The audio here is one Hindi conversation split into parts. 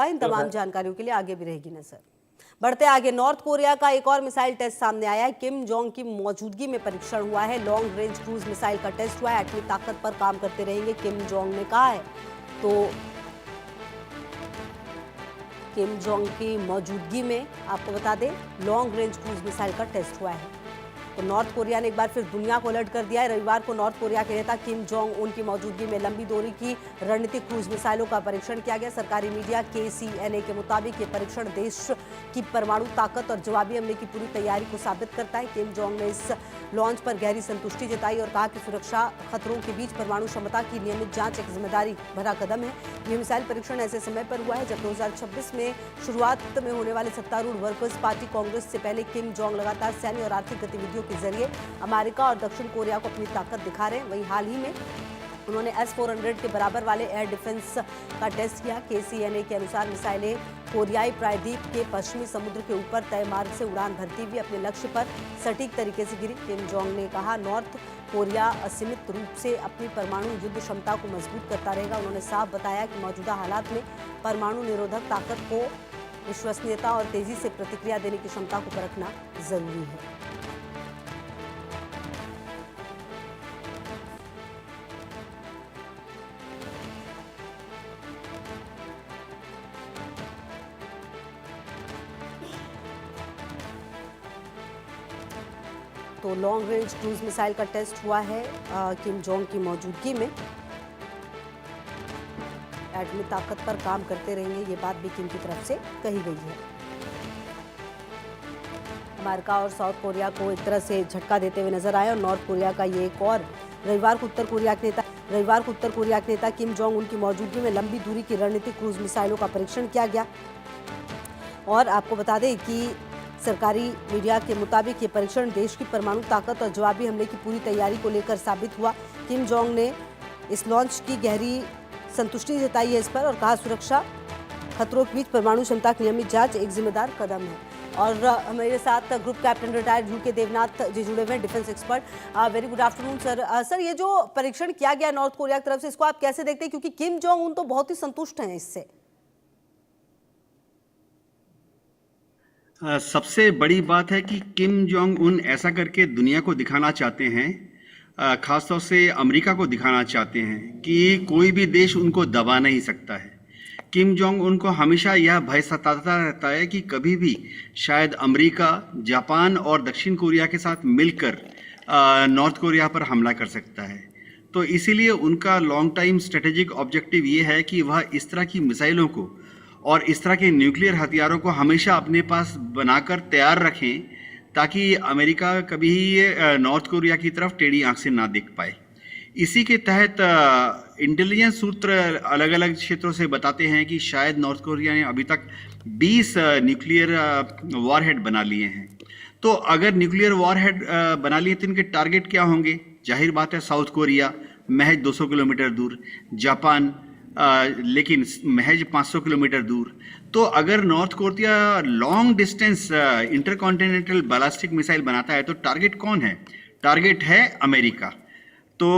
इन तमाम जानकारियों के लिए आगे भी रहेगी नजर। बढ़ते आगे, नॉर्थ कोरिया का एक और मिसाइल टेस्ट सामने आया है। किम जोंग की मौजूदगी में परीक्षण हुआ है। लॉन्ग रेंज क्रूज मिसाइल का टेस्ट हुआ है। एटमी ताकत पर काम करते रहेंगे, किम जोंग ने कहा है। तो किम जोंग की मौजूदगी में आपको बता दें, लॉन्ग रेंज क्रूज मिसाइल का टेस्ट हुआ है। तो नॉर्थ कोरिया ने एक बार फिर दुनिया को अलर्ट कर दिया है। रविवार को नॉर्थ कोरिया के नेता किम जोंग उन की मौजूदगी में लंबी दूरी की रणनीतिक क्रूज मिसाइलों का परीक्षण किया गया। सरकारी मीडिया KCNA के मुताबिक ये परीक्षण देश की परमाणु ताकत और जवाबी हमले की पूरी तैयारी को साबित करता है। किम जोंग ने इस लॉन्च पर गहरी संतुष्टि जताई और कहा कि सुरक्षा खतरों के बीच परमाणु क्षमता की नियमित जांच एक जिम्मेदारी भरा कदम है। ये मिसाइल परीक्षण ऐसे समय पर हुआ है जब 2026 में शुरुआत में होने वाले सत्तारूढ़ वर्कर्स पार्टी कांग्रेस से पहले किम जोंग लगातार सैन्य और आर्थिक गतिविधियों के जरिए अमेरिका और दक्षिण कोरिया को अपनी ताकत दिखा रहे हैं। वहीं हाल ही में उन्होंने S-400 के बराबर वाले एयर डिफेंस का टेस्ट किया। KCNA के अनुसार मिसाइलें कोरियाई प्रायद्वीप के पश्चिमी समुद्र के ऊपर तय मार्ग से उड़ान भरती हुई अपने लक्ष्य पर सटीक तरीके से गिरी। किम जोंग ने कहा, नॉर्थ कोरिया असीमित रूप से अपनी परमाणु युद्ध क्षमता को मजबूत करता रहेगा। उन्होंने साफ बताया कि मौजूदा हालात में परमाणु निरोधक ताकत को विश्वसनीयता और तेजी से प्रतिक्रिया देने की क्षमता को परखना जरूरी है। तो लॉन्ग रेंज क्रूज मिसाइल का टेस्ट हुआ है किम जोंग की मौजूदगी में। एटमी ताकत पर काम करते रहेंगे, ये बात भी किम की तरफ से कही गई है। अमेरिका और साउथ कोरिया को एक तरह से झटका देते हुए नजर आया और नॉर्थ कोरिया का ये एक और रविवार को उत्तर कोरिया के नेता किम जोंग उनकी मौजूदगी में लंबी दूरी की रणनीतिक क्रूज मिसाइलों का परीक्षण किया गया। और आपको बता दें कि सरकारी मीडिया के मुताबिक ये परीक्षण देश की परमाणु ताकत और जवाबी हमले की पूरी तैयारी को लेकर साबित हुआ। किम जोंग ने इस लॉन्च की गहरी संतुष्टि जताई है इस पर और कहा, सुरक्षा खतरों के बीच परमाणु क्षमता की नियमित जांच एक जिम्मेदार कदम है। और मेरे साथ group captain retired UK Devnath ji जुड़े हुए हैं, defence expert. Very good afternoon sir. Sir, ये जो परीक्षण किया गया नॉर्थ कोरिया की तरफ से, इसको आप कैसे देखते हैं, क्योंकि किम जोंग उन तो बहुत ही संतुष्ट हैं इससे? सबसे बड़ी बात है कि किम जोंग उन ऐसा करके दुनिया को दिखाना चाहते हैं, खासतौर से अमेरिका को दिखाना चाहते हैं कि कोई भी देश उनको दबा नहीं सकता है। किम जोंग उनको हमेशा यह भय सताता रहता है कि कभी भी शायद अमेरिका, जापान और दक्षिण कोरिया के साथ मिलकर नॉर्थ कोरिया पर हमला कर सकता है। तो इसीलिए उनका लॉन्ग टाइम स्ट्रेटेजिक ऑब्जेक्टिव ये है कि वह इस तरह की मिसाइलों को और इस तरह के न्यूक्लियर हथियारों को हमेशा अपने पास बनाकर तैयार रखें, ताकि अमेरिका कभी नॉर्थ कोरिया की तरफ टेढ़ी आंख से ना देख पाए। इसी के तहत इंटेलिजेंस सूत्र अलग अलग क्षेत्रों से बताते हैं कि शायद नॉर्थ कोरिया ने अभी तक 20 न्यूक्लियर वॉरहेड बना लिए हैं। तो अगर न्यूक्लियर वॉरहेड बना लिए तो इनके टारगेट क्या होंगे? जाहिर बात है, साउथ कोरिया महज 200 किलोमीटर दूर, जापान लेकिन महज 500 किलोमीटर दूर। तो अगर north Korea long distance intercontinental ballistic missile बनाता है तो टारगेट कौन है? टारगेट है अमेरिका। तो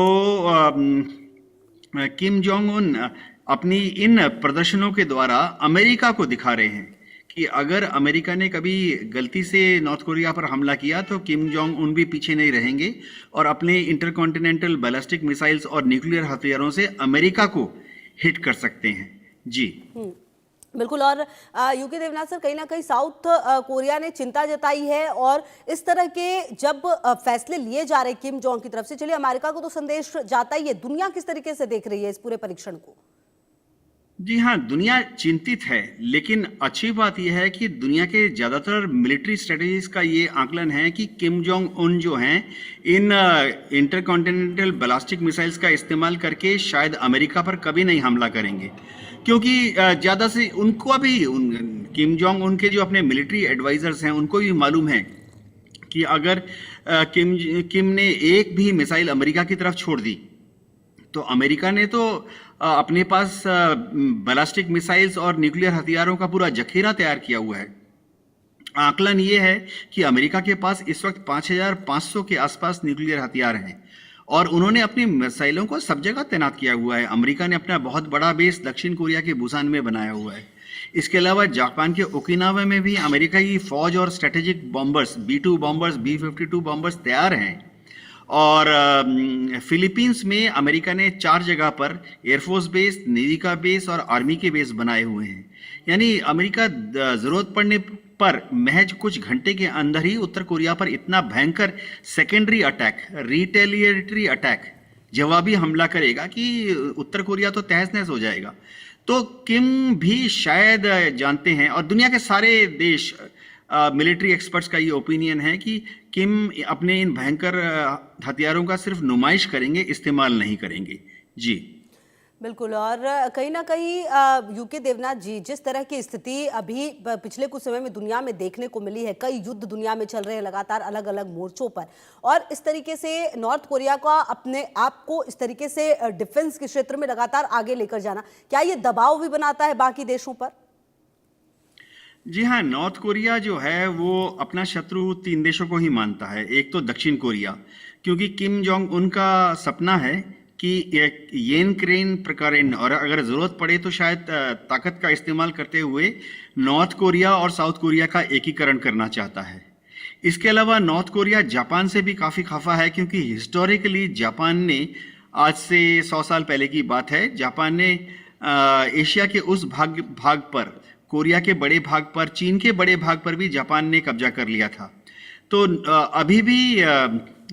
किम जोंग उन अपनी इन प्रदर्शनों के द्वारा अमेरिका को दिखा रहे हैं कि अगर अमेरिका ने कभी गलती से नॉर्थ कोरिया पर हमला किया तो किम जोंग उन भी पीछे नहीं रहेंगे और अपने इंटरकॉन्टिनेंटल बैलिस्टिक मिसाइल्स और न्यूक्लियर हथियारों से अमेरिका को हिट कर सकते हैं। जी बिल्कुल। और UK देवनाथ सर, कहीं ना कहीं साउथ कोरिया ने चिंता जताई है और इस तरह के जब फैसले लिए जा रहे किम जोंग की तरफ से, चलिए अमेरिका को तो संदेश जाता ही है, दुनिया किस तरीके से देख रही है इस पूरे परीक्षण को? जी हाँ, दुनिया चिंतित है, लेकिन अच्छी बात यह है कि दुनिया के ज़्यादातर मिलिट्री स्ट्रेटजीज का ये आकलन है कि किम जोंग उन जो हैं इन इंटरकॉन्टिनेंटल बैलिस्टिक मिसाइल्स का इस्तेमाल करके शायद अमेरिका पर कभी नहीं हमला करेंगे, क्योंकि ज़्यादा से उनको भी किम जोंग उनके जो अपने मिलिट्री एडवाइजर्स हैं उनको भी मालूम है कि अगर किम ने एक भी मिसाइल अमेरिका की तरफ छोड़ दी तो अमेरिका ने तो अपने पास बैलिस्टिक मिसाइल्स और न्यूक्लियर हथियारों का पूरा जखीरा तैयार किया हुआ है। आकलन ये है कि अमेरिका के पास इस वक्त 5500 के आसपास न्यूक्लियर हथियार हैं और उन्होंने अपनी मिसाइलों को सब जगह तैनात किया हुआ है। अमेरिका ने अपना बहुत बड़ा बेस दक्षिण कोरिया के बुसान में बनाया हुआ है। इसके अलावा जापान के ओकिनावा में भी अमेरिका की फौज और strategic bombers B-2 bombers B-52 bombers तैयार हैं। और फिलीपींस में अमेरिका ने 4 जगह पर एयरफोर्स बेस, नेवी का बेस और आर्मी के बेस बनाए हुए हैं। यानी अमेरिका जरूरत पड़ने पर महज कुछ घंटे के अंदर ही उत्तर कोरिया पर इतना भयंकर सेकेंडरी अटैक, रिटेलिएटरी अटैक, जवाबी हमला करेगा कि उत्तर कोरिया तो तहस नहस हो जाएगा। तो किम भी शायद जानते हैं, और दुनिया के सारे देश मिलिट्री एक्सपर्ट्स का ये ओपिनियन है कि किम अपने इन भयंकर हथियारों का सिर्फ नुमाइश करेंगे, इस्तेमाल नहीं करेंगे। जी बिल्कुल। और कहीं ना कहीं यूके देवनाथ जी, जिस तरह की स्थिति अभी पिछले कुछ समय में दुनिया में देखने को मिली है, कई युद्ध दुनिया में चल रहे हैं लगातार अलग अलग मोर्चों पर, और इस तरीके से नॉर्थ कोरिया का अपने आप को इस तरीके से डिफेंस के क्षेत्र में लगातार आगे लेकर जाना, क्या ये दबाव भी बनाता है बाकी देशों पर? जी हाँ, नॉर्थ कोरिया जो है वो अपना शत्रु 3 देशों को ही मानता है। एक तो दक्षिण कोरिया, क्योंकि किम जोंग उनका सपना है कि येन क्रेन प्रकारेण, और अगर जरूरत पड़े तो शायद ताकत का इस्तेमाल करते हुए नॉर्थ कोरिया और साउथ कोरिया का एकीकरण करना चाहता है। इसके अलावा नॉर्थ कोरिया जापान से भी काफ़ी खफा है, क्योंकि हिस्टोरिकली जापान ने, आज से 100 साल पहले की बात है, जापान ने एशिया के उस भाग पर, कोरिया के बड़े भाग पर, चीन के बड़े भाग पर भी जापान ने कब्जा कर लिया था। तो अभी भी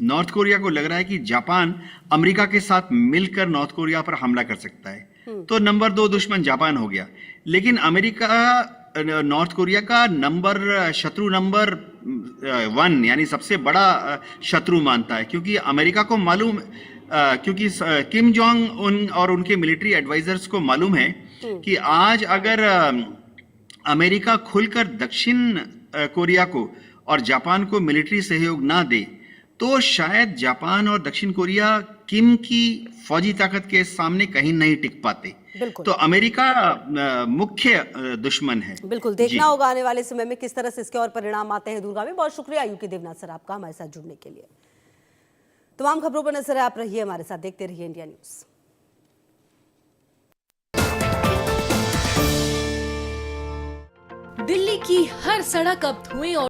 नॉर्थ कोरिया को लग रहा है कि जापान अमेरिका के साथ मिलकर नॉर्थ कोरिया पर हमला कर सकता है। तो नंबर 2 दुश्मन जापान हो गया, लेकिन अमेरिका नॉर्थ कोरिया का शत्रु नंबर 1 यानी सबसे बड़ा शत्रु मानता है, क्योंकि अमेरिका को मालूम, क्योंकि किम जोंग उन और उनके मिलिट्री एडवाइजर्स को मालूम है कि आज अगर अमेरिका खुलकर दक्षिण कोरिया को और जापान को मिलिट्री सहयोग ना दे, तो शायद जापान और दक्षिण कोरिया किम की फौजी ताकत के सामने कहीं नहीं टिक पाते। तो अमेरिका मुख्य दुश्मन है। बिल्कुल, देखना होगा आने वाले समय में किस तरह से इसके और परिणाम आते हैं दूरगामी। बहुत शुक्रिया यूके देवनाथ सर आपका हमारे साथ जुड़ने के लिए। तमाम खबरों पर नजर आप रहिए हमारे साथ, देखते रहिए इंडिया न्यूज। दिल्ली की हर सड़क अब धुएं और